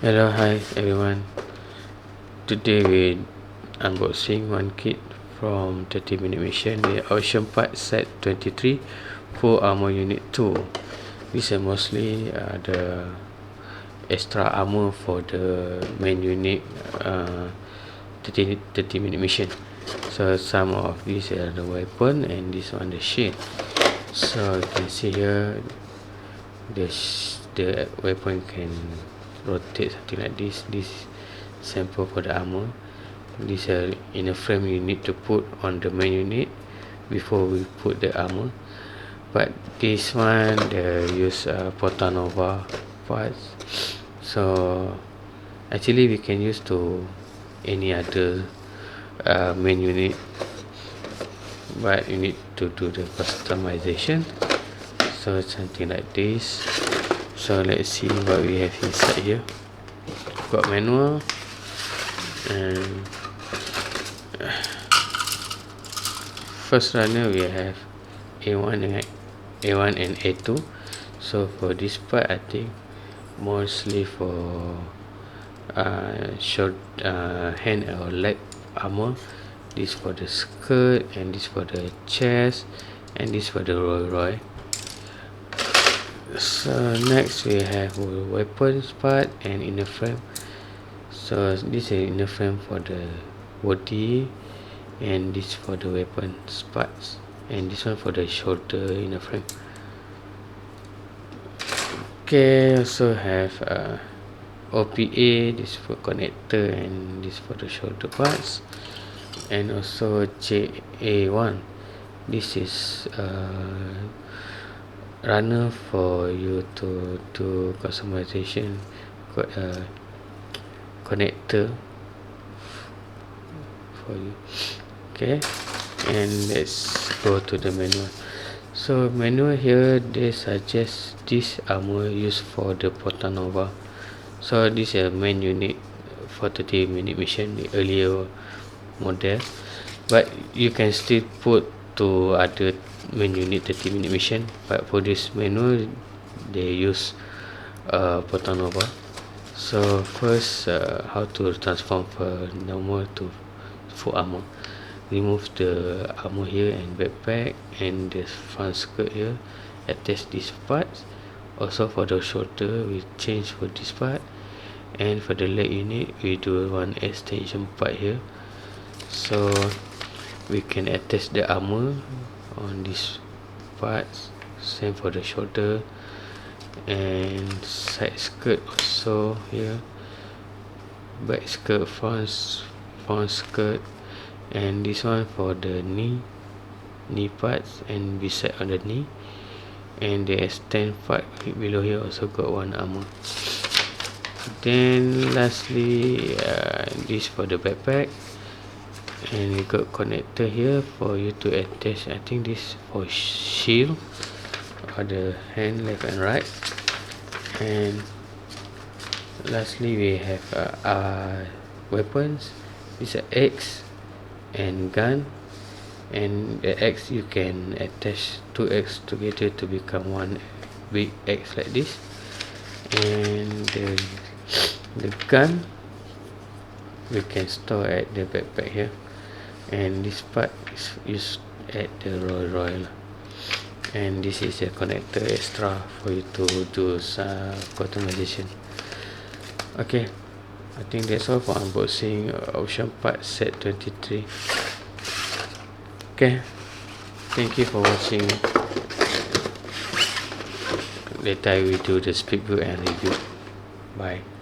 Hello, hi everyone. Today we unboxing one kit from 30-minute mission, the Ocean Part Set 23 Full Armor Unit 2. These are mostly the extra armor for the main unit 30-minute mission. So some of these are the weapon and this one the shield. So you can see here the weapon can rotate something like this sample for the armor. This inner frame you need to put on the main unit before we put the armor, but this one they use Portanova parts, so actually we can use to any other main unit, but you need to do the customization. So something like this. So let's see what we have inside here. Got manual and first runner we have A1 and A2. So for this part I think mostly for short hand or leg armor. This for the skirt, and this for the chest, and this for the Roy. So next we have weapons part and inner frame. So this is inner frame for the body, and this for the weapons parts, and this one for the shoulder inner frame. Okay, also have OPA, this for connector, and this for the shoulder parts, and also JA1. This is runner for you to do customization, connector for you. Okay, and let's go to the manual. So manual here they suggest this armor used for the Portanova. So this is a main unit for 30-minute mission, the earlier model, but you can still put to other main unit 30-minute mission, but for this manual they use Portanova. So first how to transform from normal to full armor. Remove the armor here and backpack and the front skirt here, attach this part. Also for the shoulder we change for this part, and for the leg unit we do one extension part here, so we can attach the armor on this parts. Same for the shoulder and side skirt also here, back skirt, front skirt, and this one for the knee parts and beside on the knee, and the extend part below here also got one armor. Then lastly this for the backpack, and we got connector here for you to attach. I think this for shield or the hand left and right. And lastly we have weapons. This is X and gun, and the X you can attach 2 X together to become one big X like this, and the gun we can store at the backpack here, and this part is used at the Royal. And this is a connector extra for you to do some customization. Okay, I think that's all for unboxing Ocean Part Set 23. Okay, thank you for watching. Later I will do the speedbook and review. Bye.